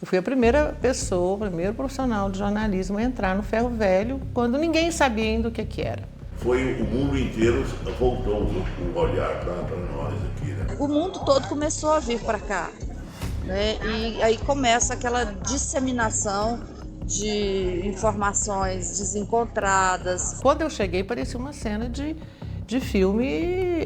Eu fui a primeira pessoa, o primeiro profissional de jornalismo a entrar no ferro velho quando ninguém sabia ainda o que era. Foi o mundo inteiro voltou o olhar para nós aqui, né? O mundo todo começou a vir para cá, né? E aí começa aquela disseminação de informações desencontradas. Quando eu cheguei, parecia uma cena de filme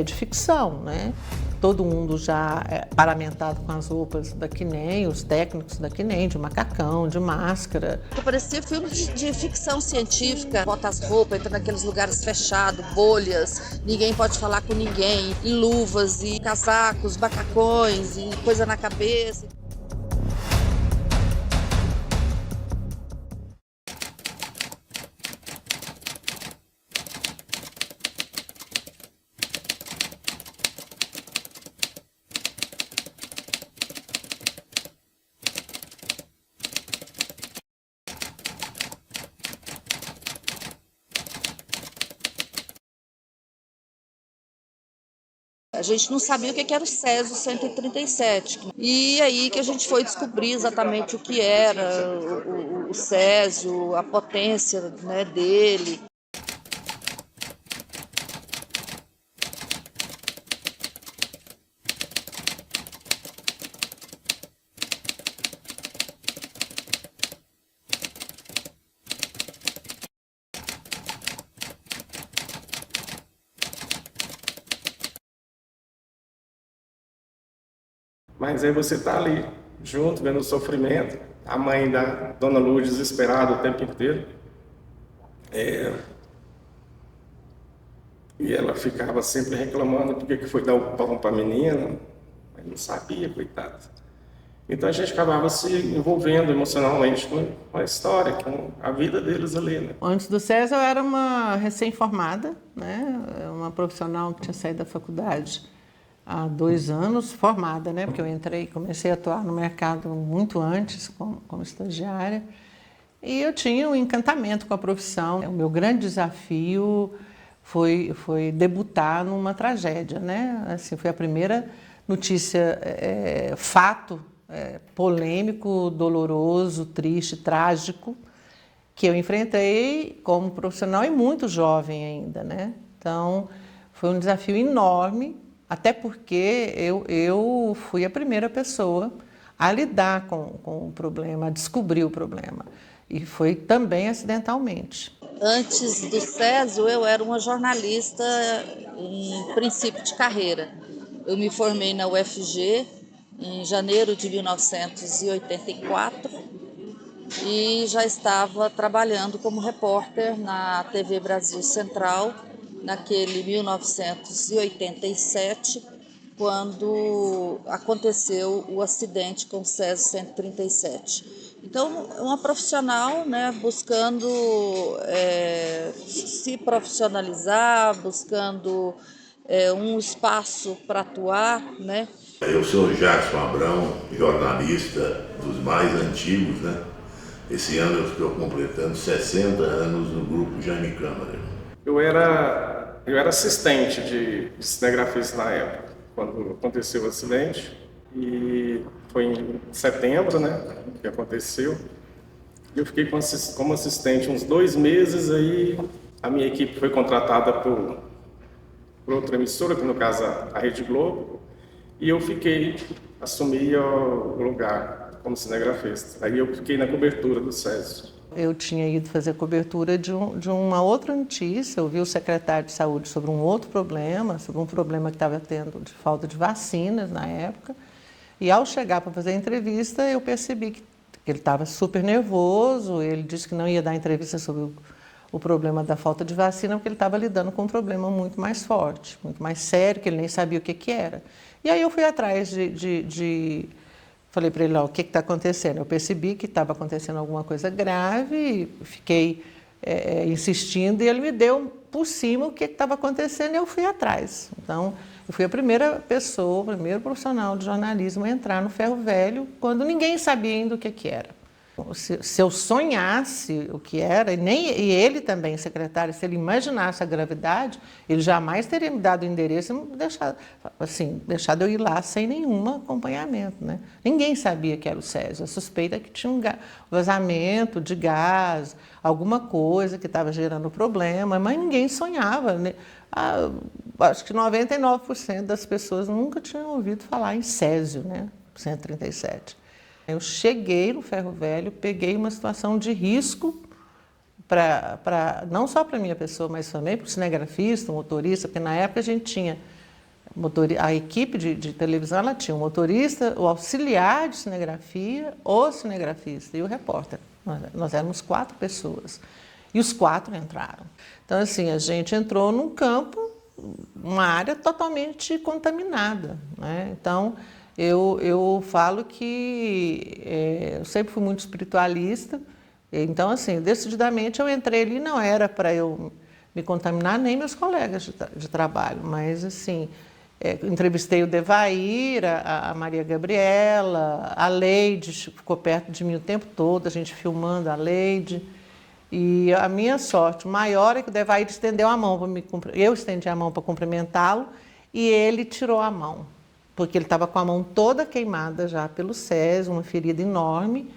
de ficção, né? Todo mundo já paramentado com as roupas da Quinem, os técnicos da Quinem, de macacão, de máscara. Parecia filme de ficção científica. Bota as roupas, entra naqueles lugares fechados, bolhas, ninguém pode falar com ninguém, e luvas, e casacos, macacões, e coisa na cabeça. A gente não sabia o que era o Césio 137. E aí que a gente foi descobrir exatamente o que era o Césio, a potência, né, dele. Mas aí você está ali, junto, vendo o sofrimento, a mãe da Dona Lu desesperada o tempo inteiro. E ela ficava sempre reclamando porque que foi dar o pão para a menina, mas não sabia, coitada. Então a gente acabava se envolvendo emocionalmente com a história, com a vida deles ali, né? Antes do César, eu era uma recém-formada, né? Uma profissional que tinha saído da faculdade há 2 anos, formada, né? Porque eu comecei a atuar no mercado muito antes, como estagiária. E eu tinha um encantamento com a profissão. O meu grande desafio foi debutar numa tragédia, né? Assim, foi a primeira notícia, fato polêmico, doloroso, triste, trágico, que eu enfrentei como profissional e muito jovem ainda, né? Então, foi um desafio enorme, até porque eu fui a primeira pessoa a lidar com o problema, a descobrir o problema. E foi também acidentalmente. Antes do Césio, eu era uma jornalista em princípio de carreira. Eu me formei na UFG em janeiro de 1984 e já estava trabalhando como repórter na TV Brasil Central naquele 1987, quando aconteceu o acidente com o Césio 137. Então, uma profissional, né, buscando se profissionalizar, buscando um espaço para atuar, né? Eu sou Jackson Abrão, jornalista dos mais antigos, né? Esse ano eu estou completando 60 anos no grupo Jaime Câmara. Eu era assistente de cinegrafista na época, quando aconteceu o acidente. E foi em setembro, né, que aconteceu. Eu fiquei como assistente uns 2 meses, aí a minha equipe foi contratada por outra emissora, que no caso a Rede Globo, e eu assumi o lugar como cinegrafista. Aí eu fiquei na cobertura do Césio. Eu tinha ido fazer cobertura de uma outra notícia, ouvi o secretário de saúde sobre um outro problema, sobre um problema que estava tendo de falta de vacinas na época. E ao chegar para fazer a entrevista, eu percebi que ele estava super nervoso, ele disse que não ia dar entrevista sobre o problema da falta de vacina, porque ele estava lidando com um problema muito mais forte, muito mais sério, que ele nem sabia o que era. E aí eu fui atrás falei para ele, ó, o que está acontecendo? Eu percebi que estava acontecendo alguma coisa grave, fiquei insistindo, e ele me deu por cima o que estava acontecendo e eu fui atrás. Então, eu fui a primeira pessoa, o primeiro profissional de jornalismo a entrar no ferro velho quando ninguém sabia ainda o que era. Se eu sonhasse o que era, e ele também, secretário, se ele imaginasse a gravidade, ele jamais teria me dado o endereço e me deixado eu ir lá sem nenhum acompanhamento, né? Ninguém sabia que era o Césio. A suspeita é que tinha um vazamento de gás, alguma coisa que estava gerando problema, mas ninguém sonhava, né? Acho que 99% das pessoas nunca tinham ouvido falar em Césio, né? 137. Eu cheguei no Ferro Velho, peguei uma situação de risco, não só para a minha pessoa, mas também para o cinegrafista, o motorista, porque na época a gente tinha, a equipe de televisão, ela tinha o motorista, o auxiliar de cinegrafia, o cinegrafista e o repórter. Nós éramos 4 pessoas e os 4 entraram. Então, assim, a gente entrou num campo, uma área totalmente contaminada, né? Então, eu falo que eu sempre fui muito espiritualista, então, assim, decididamente eu entrei ali, não era para eu me contaminar, nem meus colegas de trabalho, mas, assim, entrevistei o Devair, a Maria Gabriela, a Leide, ficou perto de mim o tempo todo, a gente filmando a Leide, e a minha sorte maior é que o Devair estendeu a mão para me cumprimentar, eu estendi a mão para cumprimentá-lo, e ele tirou a mão, porque ele estava com a mão toda queimada já pelo Césio, uma ferida enorme.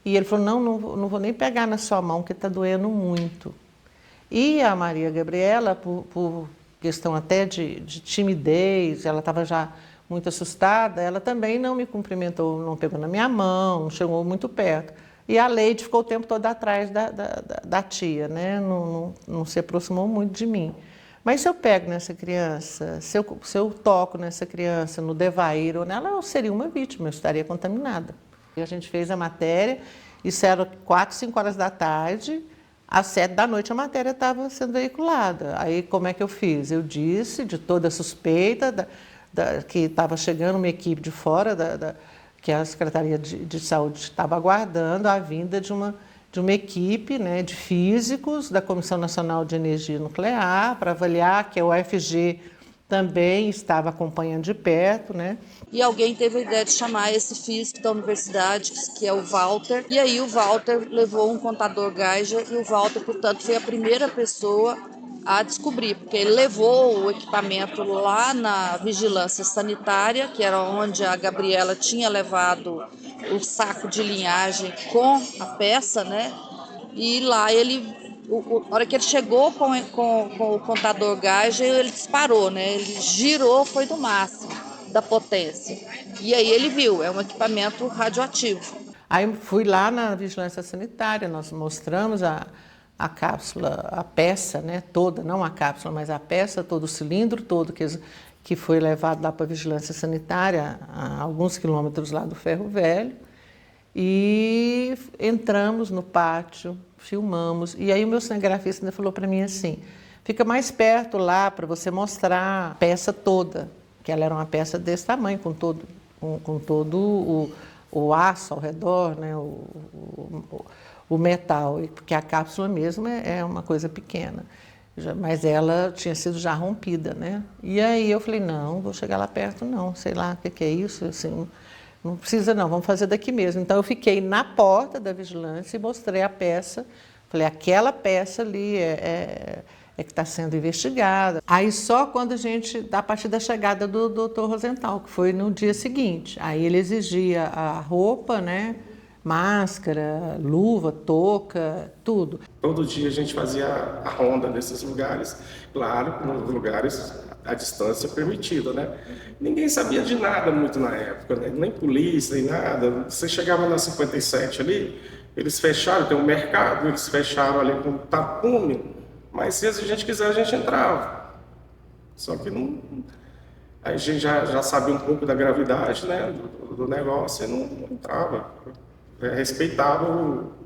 E ele falou, não vou nem pegar na sua mão, que está doendo muito. E a Maria Gabriela, por questão até de timidez, ela estava já muito assustada, ela também não me cumprimentou, não pegou na minha mão, não chegou muito perto. E a Leide ficou o tempo todo atrás da tia, né? Não se aproximou muito de mim. Mas se eu pego nessa criança, se eu toco nessa criança, no Devair ou nela, eu seria uma vítima, eu estaria contaminada. E a gente fez a matéria, isso era 4, 5 horas da tarde, às 7 da noite a matéria estava sendo veiculada. Aí como é que eu fiz? Eu disse de toda a suspeita, que estava chegando uma equipe de fora, que a Secretaria de Saúde estava aguardando a vinda de uma equipe, né, de físicos da Comissão Nacional de Energia Nuclear para avaliar, que a UFG também estava acompanhando de perto, né? E alguém teve a ideia de chamar esse físico da universidade, que é o Walter, e aí o Walter levou um contador Geiger e o Walter, portanto, foi a primeira pessoa a descobrir, porque ele levou o equipamento lá na vigilância sanitária, que era onde a Gabriela tinha levado o saco de linhagem com a peça, né? E lá ele, a hora que ele chegou com o contador Geiger, ele disparou, né? Ele girou, foi do máximo da potência. E aí ele viu, é um equipamento radioativo. Aí fui lá na vigilância sanitária, nós mostramos a cápsula, a peça, né, toda, não a cápsula, mas a peça, todo o cilindro todo que foi levado lá para a vigilância sanitária, a alguns quilômetros lá do Ferro Velho, e entramos no pátio, filmamos, e aí o meu cinegrafista ainda falou para mim assim, fica mais perto lá para você mostrar a peça toda, que ela era uma peça desse tamanho, com todo o aço ao redor, né, o metal, porque a cápsula mesmo é uma coisa pequena, mas ela tinha sido já rompida, né? E aí eu falei, não vou chegar lá perto não, sei lá o que é isso, assim, não precisa não, vamos fazer daqui mesmo. Então eu fiquei na porta da vigilância e mostrei a peça, falei, aquela peça ali é que está sendo investigada. Aí só quando a partir da chegada do Dr. Rosenthal, que foi no dia seguinte, aí ele exigia a roupa, né? Máscara, luva, touca, tudo. Todo dia a gente fazia a ronda nesses lugares, claro, nos lugares à distância permitida, né? Ninguém sabia de nada muito na época, né? Nem polícia, nem nada. Você chegava na 57 ali, eles fecharam, tem um mercado, eles fecharam ali com tapume, mas se a gente quiser a gente entrava. Só que não... Aí a gente já sabia um pouco da gravidade, né, do negócio e não entrava. Respeitava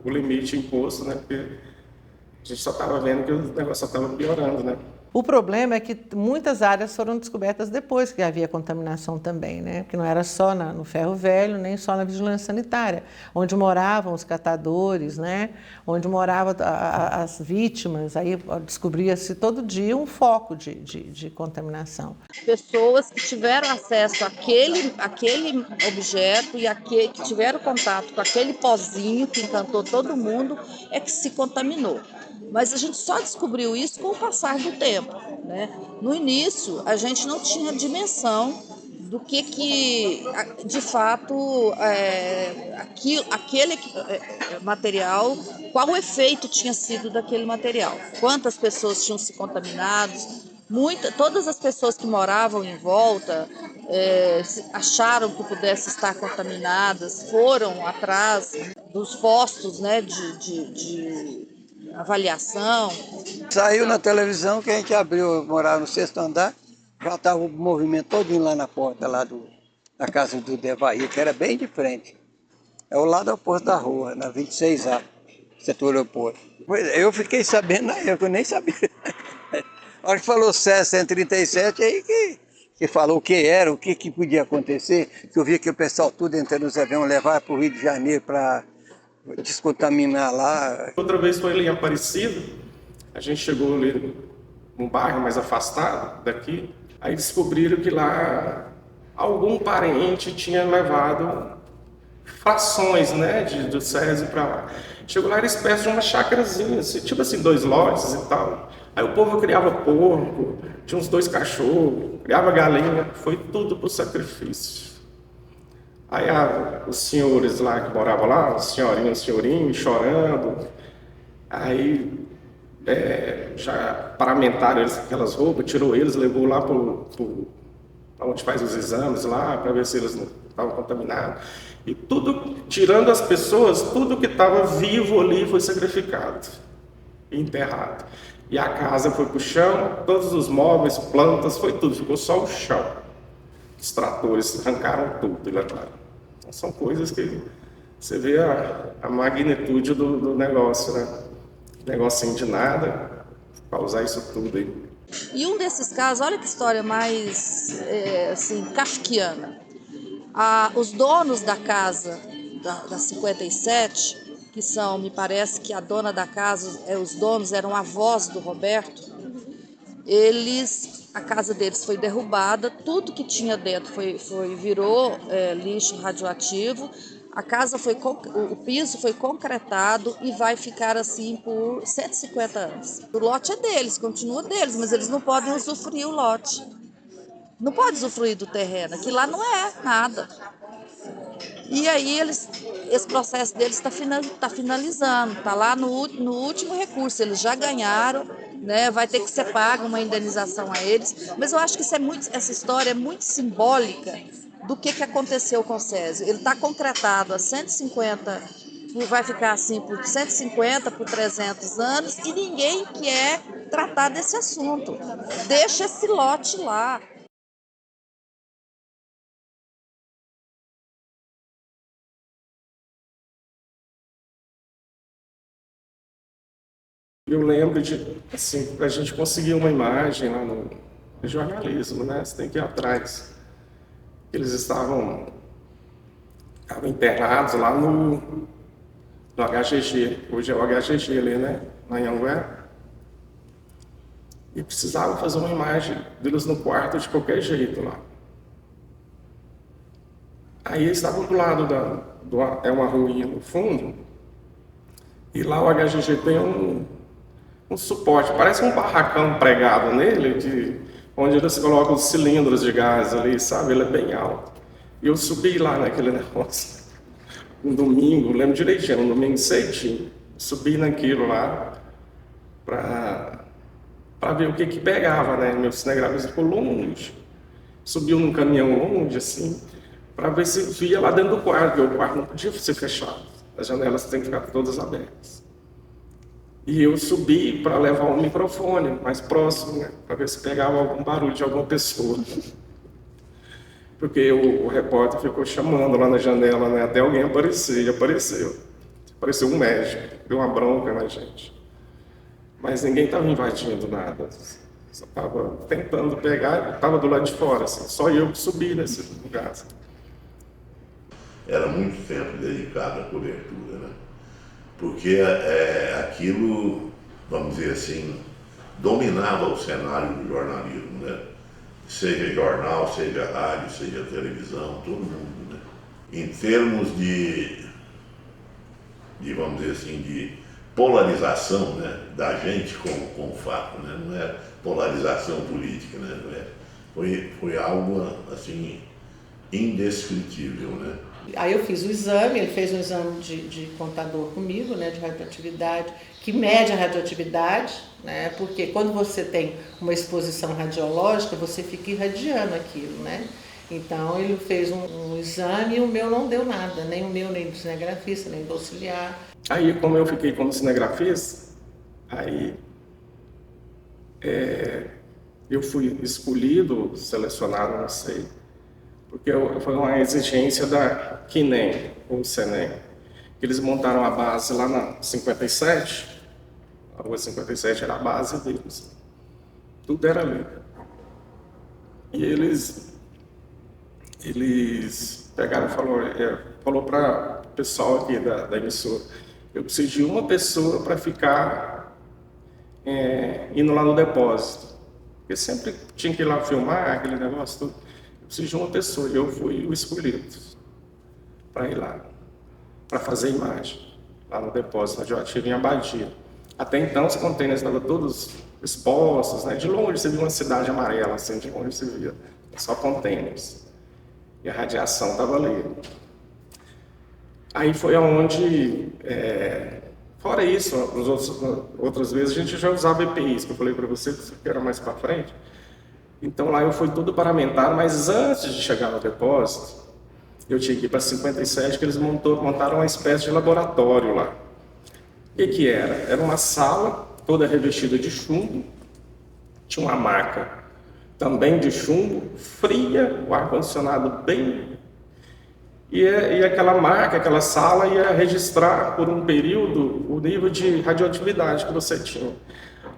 o limite imposto, né? Porque a gente só estava vendo que o negócio só estava piorando, né? O problema é que muitas áreas foram descobertas depois que havia contaminação também, né? Porque não era só no Ferro Velho, nem só na vigilância sanitária, onde moravam os catadores, né? Onde moravam as vítimas, aí descobria-se todo dia um foco de contaminação. Pessoas que tiveram acesso àquele objeto e que tiveram contato com aquele pozinho que encantou todo mundo é que se contaminou. Mas a gente só descobriu isso com o passar do tempo, né? No início, a gente não tinha dimensão do que de fato, aquele material, qual o efeito tinha sido daquele material, quantas pessoas tinham se contaminado. Todas as pessoas que moravam em volta acharam que pudessem estar contaminadas, foram atrás dos postos, né, de avaliação. Saiu na televisão que a gente abriu, morava no 6º andar, já estava o movimento todinho lá na porta lá da casa do Devair, que era bem de frente. É o lado oposto da rua, na 26A, setor oposto. Eu fiquei sabendo na época, eu nem sabia. A hora que falou SES 137, aí que falou o que era, o que podia acontecer, que eu via que o pessoal tudo entrando nos aviões, levar para o Rio de Janeiro para descontaminar lá. Outra vez foi ali em Aparecida, a gente chegou ali num bairro mais afastado daqui, aí descobriram que lá algum parente tinha levado frações, né, do Césio para lá. Chegou lá, era espécie de uma chácarazinha, assim, tipo assim, 2 lotes e tal. Aí o povo criava porco, tinha uns 2 cachorros, criava galinha, foi tudo pro sacrifício. Aí os senhores lá que moravam lá, os senhorinhos, chorando, aí já paramentaram eles com aquelas roupas, tirou eles, levou lá para onde faz os exames lá, para ver se eles não estavam contaminados. E tudo, tirando as pessoas, tudo que estava vivo ali foi sacrificado, enterrado. E a casa foi para o chão, todos os móveis, plantas, foi tudo, ficou só o chão. Os tratores arrancaram tudo e levaram. Então, são coisas que você vê a magnitude do negócio, né? Negocinho de nada, para usar isso tudo aí. E um desses casos, olha que história mais assim, kafkiana. Os donos da casa da 57, que são, me parece que a dona da casa, os donos eram avós do Roberto, a casa deles foi derrubada, tudo que tinha dentro virou lixo radioativo, o piso foi concretado e vai ficar assim por 150 anos. O lote é deles, continua deles, mas eles não podem usufruir o lote. Não pode usufruir do terreno, que lá não é nada. E aí esse processo deles está finalizando, está lá no último recurso, eles já ganharam, né? Vai ter que ser paga uma indenização a eles, mas eu acho que essa história é muito simbólica do que aconteceu com o Césio. Ele está concretado há 150, vai ficar assim por 150, por 300 anos, e ninguém quer tratar desse assunto. Deixa esse lote lá. Eu lembro de, assim, para a gente conseguir uma imagem lá no jornalismo, né? Você tem que ir atrás. Eles estavam internados lá no HGG, hoje é o HGG ali, né? Lá em Anguera. E precisavam fazer uma imagem deles no quarto de qualquer jeito lá. Aí eles estavam do lado é uma ruinha no fundo, e lá o HGG tem um suporte, parece um barracão pregado nele, onde eles colocam os cilindros de gás ali, sabe? Ele é bem alto. E eu subi lá naquele negócio, um domingo, lembro direitinho, um domingo cedinho, subi naquilo lá para ver o que pegava, né? Meu cinegrafista ficou longe, subiu num caminhão longe, assim, para ver se via lá dentro do quarto, porque o quarto não podia ser fechado, as janelas têm que ficar todas abertas. E eu subi para levar um microfone mais próximo, né, para ver se pegava algum barulho de alguma pessoa. Porque o repórter ficou chamando lá na janela, né, até alguém aparecer, e apareceu. Apareceu um médico, deu uma bronca na gente. Mas ninguém estava invadindo nada. Só estava tentando pegar, estava do lado de fora, assim, só eu que subi nesse lugar. Assim. Era muito tempo dedicado à cobertura, né? Porque aquilo, vamos dizer assim, dominava o cenário do jornalismo, né? Seja jornal, seja rádio, seja televisão, todo mundo, né? Em termos vamos dizer assim, de polarização, né, da gente com o fato, né? Não é polarização política, né? Não é, foi algo assim indescritível, né? Aí eu fiz o exame, ele fez um exame de contador comigo, né, de radioatividade, que mede a radioatividade, né, porque quando você tem uma exposição radiológica, você fica irradiando aquilo, né? Então ele fez um exame e o meu não deu nada, nem o meu, nem do cinegrafista, nem do auxiliar. Aí, como eu fiquei como cinegrafista, aí eu fui escolhido, selecionado, não sei, porque foi uma exigência da QNEM, ou CENEM, que eles montaram a base lá na 57, a rua 57 era a base deles, tudo era ali. E eles pegaram e falou para o pessoal aqui da emissora, eu preciso de uma pessoa para ficar indo lá no depósito, porque sempre tinha que ir lá filmar aquele negócio tudo. Eu preciso de uma pessoa, e eu fui o escolhido para ir lá, para fazer imagem, lá no depósito radioativo em Abadia. Até então, os containers estavam todos expostos, né? De longe você via uma cidade amarela, assim, de longe você via só containers. E a radiação estava ali. Aí foi aonde, fora isso, outras vezes a gente já usava EPIs, que eu falei para você que era mais para frente. Então lá eu fui tudo paramentado, mas antes de chegar no depósito, eu tinha que ir para 57, que eles montaram uma espécie de laboratório lá. O que era? Era uma sala toda revestida de chumbo, tinha uma maca também de chumbo, fria, o ar-condicionado bem... E aquela maca, aquela sala ia registrar por um período o nível de radioatividade que você tinha.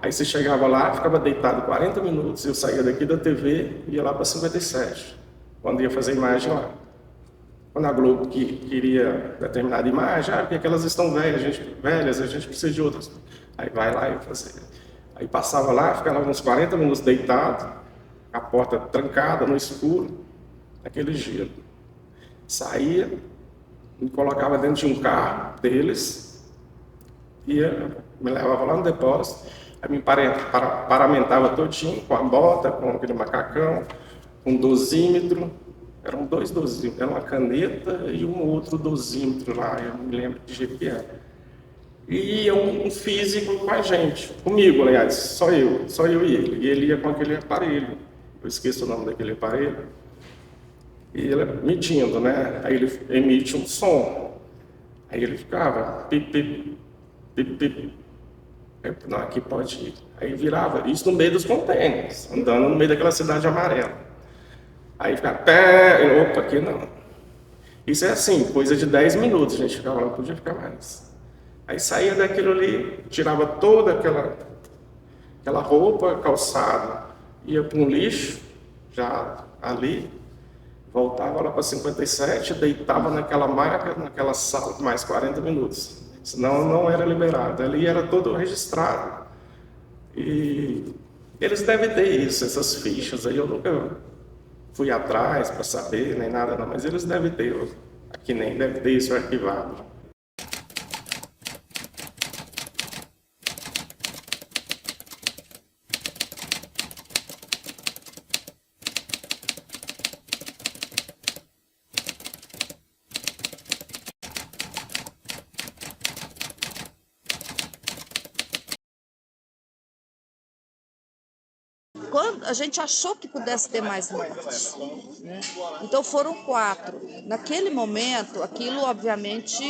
Aí você chegava lá, ficava deitado 40 minutos, eu saía daqui da TV e ia lá para 57, quando ia fazer imagem lá. Quando a Globo queria determinada imagem, porque aquelas estão velhas, a gente precisa de outras. Aí vai lá e eu fazia. Aí passava lá, ficava uns 40 minutos deitado, a porta trancada, no escuro, aquele gelo. Saía, me colocava dentro de um carro deles, me levava lá no depósito, aí me paramentava todinho, com a bota, com aquele macacão, com um dosímetro, eram 2 dosímetros, era uma caneta e um outro dosímetro lá, eu não me lembro de jeito que era. E ia um físico com a gente, comigo, aliás, só eu e ele ia com aquele aparelho, eu esqueço o nome daquele aparelho, e ele medindo, né? Aí ele emite um som. Aí ele ficava pip, pip, pip, pip. Aí, não, aqui pode ir. Aí virava, isso no meio dos contêineres, andando no meio daquela cidade amarela. Aí ficava, pé, opa, aqui não. Isso é assim, coisa de 10 minutos, a gente ficava lá, não podia ficar mais. Aí saía daquilo ali, tirava toda aquela roupa, calçado, ia para um lixo, já ali, voltava lá para 57, deitava naquela maca, naquela sala, mais 40 minutos. Senão não era liberado. Ali era todo registrado. E eles devem ter isso, essas fichas aí. Eu nunca fui atrás para saber, nem nada, não. Mas eles devem ter. Aqui nem deve ter isso arquivado. Quando a gente achou que pudesse ter mais mortes, né? Então foram 4. Naquele momento, aquilo obviamente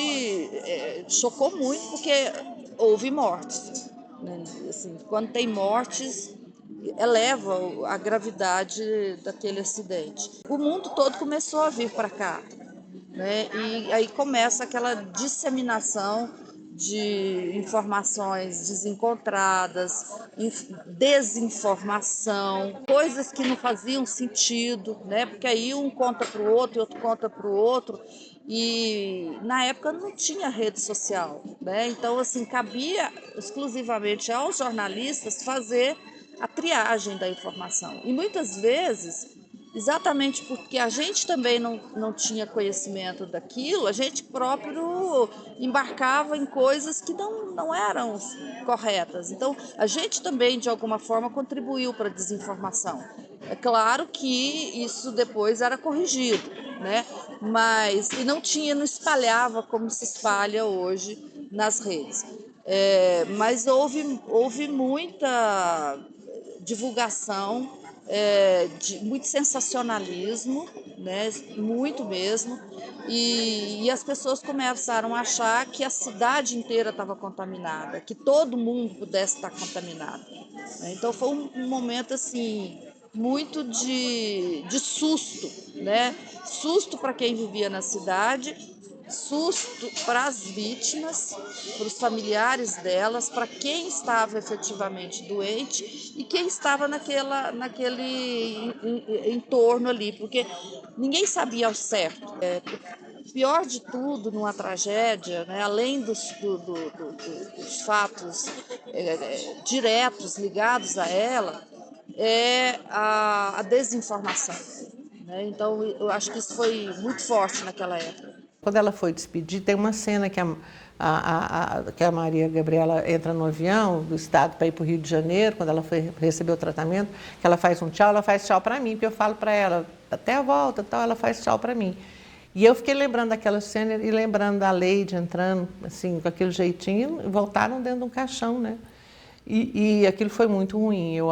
chocou muito, porque houve mortes, né? Assim, quando tem mortes, eleva a gravidade daquele acidente. O mundo todo começou a vir para cá, né? E aí começa aquela disseminação de informações desencontradas, desinformação, coisas que não faziam sentido, né? Porque aí um conta para o outro e outro conta para o outro. E na época não tinha rede social, né? Então, assim, cabia exclusivamente aos jornalistas fazer a triagem da informação. E muitas vezes, exatamente porque a gente também não tinha conhecimento daquilo, a gente próprio embarcava em coisas que não eram corretas. Então, a gente também, de alguma forma, contribuiu para a desinformação. É claro que isso depois era corrigido, né? Mas e não espalhava como se espalha hoje nas redes. Mas houve muita divulgação, de muito sensacionalismo, né? Muito mesmo, e as pessoas começaram a achar que a cidade inteira estava contaminada, que todo mundo pudesse estar contaminado, né? Então foi um momento assim muito de susto, né? Susto para quem vivia na cidade, susto para as vítimas, para os familiares delas, para quem estava efetivamente doente e quem estava naquele entorno ali, porque ninguém sabia ao certo. O pior de tudo numa tragédia, né, além dos fatos diretos ligados a ela, é a desinformação, né? Então, eu acho que isso foi muito forte naquela época. Quando ela foi despedir, tem uma cena que que a Maria Gabriela entra no avião do estado para ir para o Rio de Janeiro, quando ela foi receber o tratamento, que ela faz um tchau, ela faz tchau para mim, porque eu falo para ela, até a volta, tal, ela faz tchau para mim. E eu fiquei lembrando daquela cena e lembrando da Leide entrando, assim, com aquele jeitinho, e voltaram dentro de um caixão, né? E aquilo foi muito ruim. Eu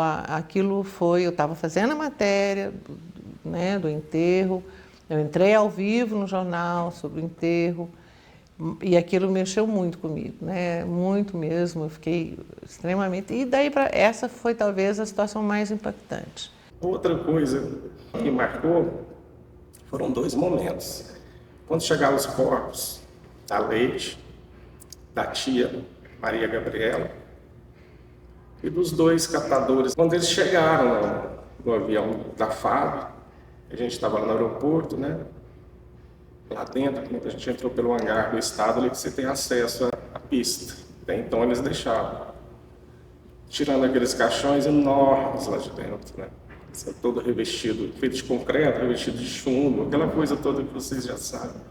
estava fazendo a matéria, né, do enterro, eu entrei ao vivo no jornal sobre o enterro e aquilo mexeu muito comigo, né? Muito mesmo. Eu fiquei extremamente. E daí essa foi talvez a situação mais impactante. Outra coisa que marcou foram 2 momentos. Quando chegaram os corpos da Leide, da tia Maria Gabriela e dos 2 catadores, quando eles chegaram no avião da FAB, a gente estava no aeroporto, né? Lá dentro, quando a gente entrou pelo hangar do estado, ali você tem acesso à pista. Até então eles deixavam. Tirando aqueles caixões enormes lá de dentro, né? Todo revestido, feito de concreto, revestido de chumbo, aquela coisa toda que vocês já sabem.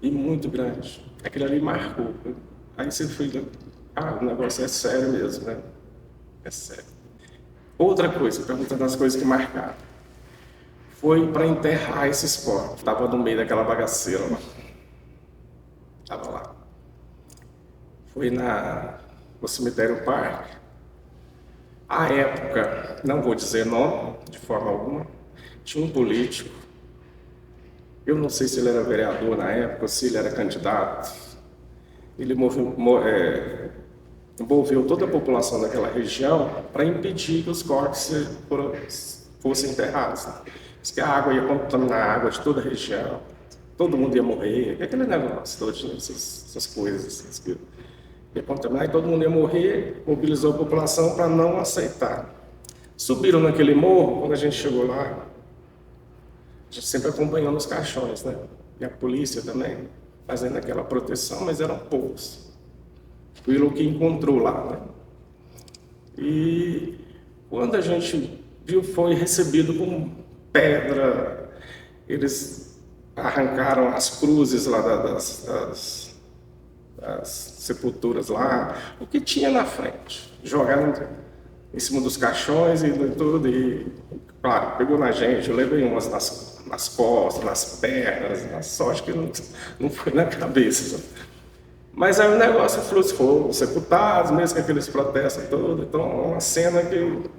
E muito grande. Aquilo ali marcou. Aí você fica, o negócio é sério mesmo, né? É sério. Outra coisa, perguntando as coisas que marcaram. Foi para enterrar esses corpos. Estava no meio daquela bagaceira lá. Estava lá. Foi no cemitério Parque. À época, não vou dizer nome, de forma alguma, tinha um político. Eu não sei se ele era vereador na época, ou se ele era candidato. Ele envolveu toda a população daquela região para impedir que os corpos fossem enterrados. Diz que a água ia contaminar a água de toda a região, todo mundo ia morrer, aquele negócio todo, essas coisas que ia contaminar, e todo mundo ia morrer, mobilizou a população para não aceitar. Subiram naquele morro, quando a gente chegou lá, a gente sempre acompanhando os caixões, né? E a polícia também, fazendo aquela proteção, mas eram poucos. Foi o que encontrou lá, né? E quando a gente viu, foi recebido com pedra, eles arrancaram as cruzes lá das sepulturas lá, o que tinha na frente, jogaram em cima dos caixões e tudo, e claro, pegou na gente, eu levei umas nas costas, nas pernas, na sorte que não foi na cabeça. Mas aí o negócio foram sepultados, mesmo com aqueles protestos todos, então é uma cena que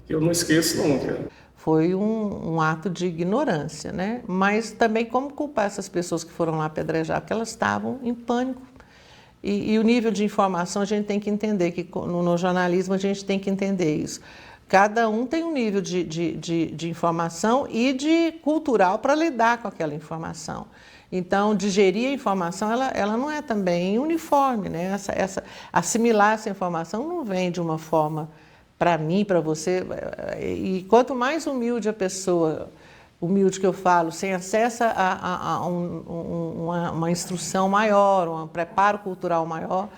eu não esqueço nunca. Foi um ato de ignorância, né? Mas também como culpar essas pessoas que foram lá apedrejar, porque elas estavam em pânico. E o nível de informação a gente tem que entender, que no jornalismo a gente tem que entender isso. Cada um tem um nível de informação e de cultural para lidar com aquela informação. Então, digerir a informação, ela não é também uniforme, né? Assimilar essa informação não vem de uma forma para mim, para você. E quanto mais humilde a pessoa, humilde que eu falo, sem acesso a uma instrução maior, um preparo cultural maior,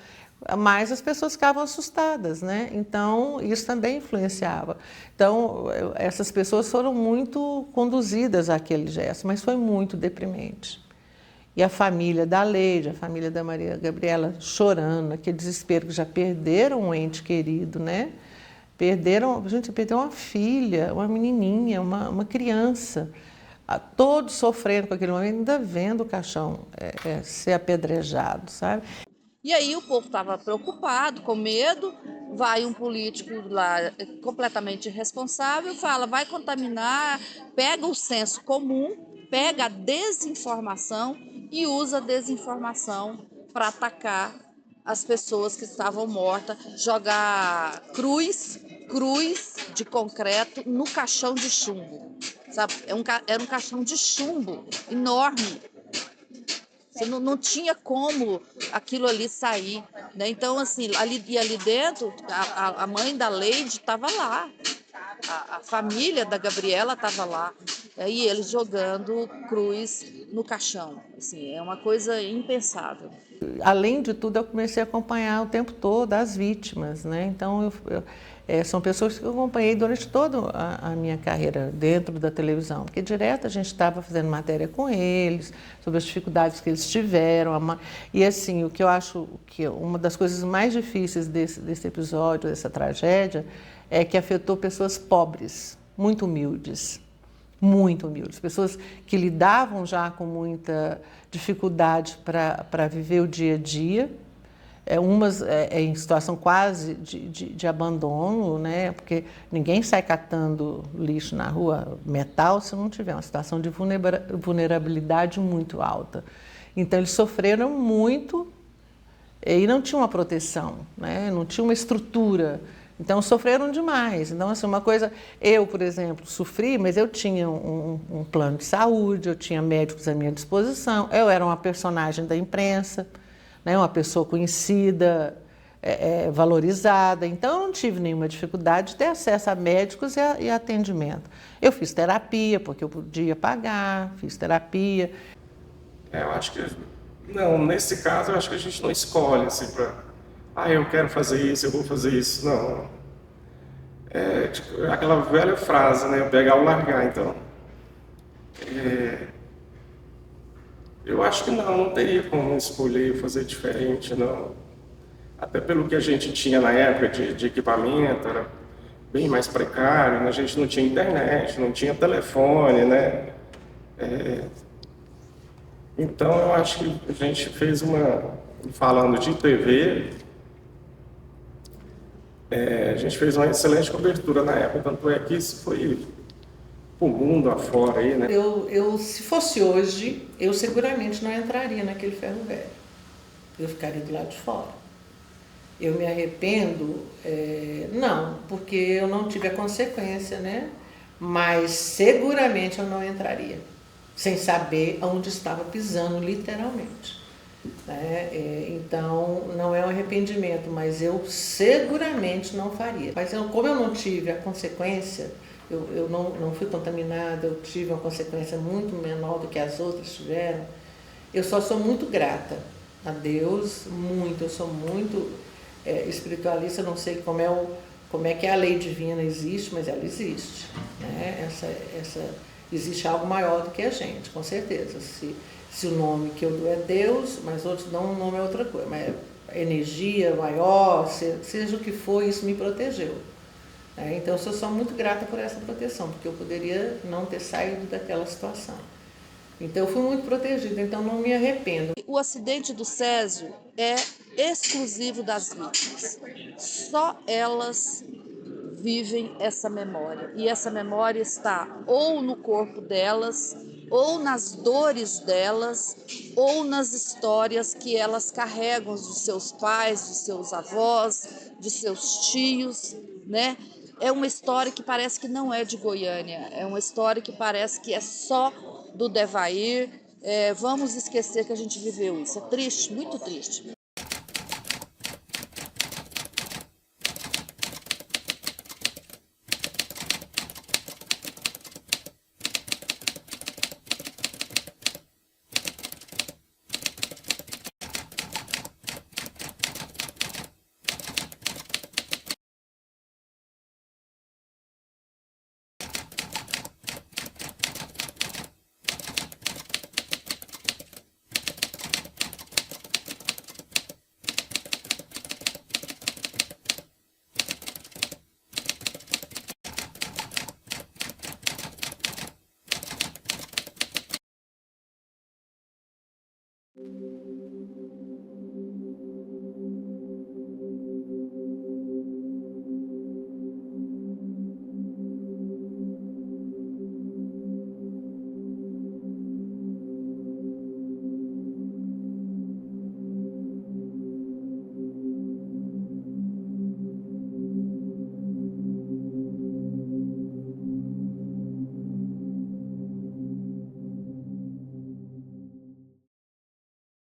mais as pessoas ficavam assustadas, né? Então, isso também influenciava. Então, essas pessoas foram muito conduzidas àquele gesto, mas foi muito deprimente. E a família da Leide, a família da Maria Gabriela chorando, aquele desespero, que já perderam um ente querido, né? Perdeu uma filha, uma menininha, uma criança, todos sofrendo com aquele momento, ainda vendo o caixão ser apedrejado, sabe? E aí o povo estava preocupado, com medo, vai um político lá completamente irresponsável, fala, vai contaminar, pega o senso comum, pega a desinformação e usa a desinformação para atacar as pessoas que estavam mortas, jogar cruz de concreto no caixão de chumbo, sabe? Era um caixão de chumbo enorme. Você não tinha como aquilo ali sair, né? Então, assim, ali dentro, a mãe da Leide estava lá, a família da Gabriela estava lá, e eles jogando cruz no caixão. Assim, é uma coisa impensável. Além de tudo, eu comecei a acompanhar o tempo todo as vítimas, né? Então, são pessoas que eu acompanhei durante toda a minha carreira dentro da televisão, porque direto a gente estava fazendo matéria com eles, sobre as dificuldades que eles tiveram. E assim, o que eu acho que uma das coisas mais difíceis desse episódio, dessa tragédia, é que afetou pessoas pobres, muito humildes, pessoas que lidavam já com muita dificuldade para viver o dia a dia, umas em situação quase de abandono, né? Porque ninguém sai catando lixo na rua, metal, se não tiver uma situação de vulnerabilidade muito alta. Então, eles sofreram muito e não tinham uma proteção, né? Não tinha uma estrutura. Então, sofreram demais. Então, assim, uma coisa... Eu, por exemplo, sofri, mas eu tinha um plano de saúde, eu tinha médicos à minha disposição, eu era uma personagem da imprensa, né, uma pessoa conhecida, valorizada. Então, eu não tive nenhuma dificuldade de ter acesso a médicos e atendimento. Eu fiz terapia, porque eu podia pagar, fiz terapia. Eu acho que... Não, nesse caso, eu acho que a gente não escolhe, assim, eu quero fazer isso, eu vou fazer isso. Não. É tipo, aquela velha frase, né? Pegar ou largar, então. Eu acho que não teria como escolher fazer diferente, não. Até pelo que a gente tinha na época de equipamento, era bem mais precário, a gente não tinha internet, não tinha telefone, né? Então, eu acho que a gente fez falando de TV, a gente fez uma excelente cobertura na época, tanto é que isso foi o mundo afora aí, né? Se fosse hoje, eu seguramente não entraria naquele ferro velho. Eu ficaria do lado de fora. Eu me arrependo? Não, porque eu não tive a consequência, né? Mas seguramente eu não entraria, sem saber onde estava pisando, literalmente. Né? Então, não é um arrependimento, mas eu seguramente não faria. Mas como eu não tive a consequência, eu não fui contaminada, eu tive uma consequência muito menor do que as outras tiveram, eu só sou muito grata a Deus, muito. Eu sou muito espiritualista, não sei como é que a lei divina existe, mas ela existe. Né? Existe algo maior do que a gente, com certeza. Se o nome que eu dou é Deus, mas outros dão um nome é outra coisa. Mas energia maior, seja o que for, isso me protegeu. Então, eu sou muito grata por essa proteção, porque eu poderia não ter saído daquela situação. Então, eu fui muito protegida, então não me arrependo. O acidente do Césio é exclusivo das vítimas. Só elas vivem essa memória. E essa memória está ou no corpo delas, ou nas dores delas, ou nas histórias que elas carregam dos seus pais, dos seus avós, de seus tios, né? É uma história que parece que não é de Goiânia, é uma história que parece que é só do Devair, vamos esquecer que a gente viveu isso. É triste, muito triste.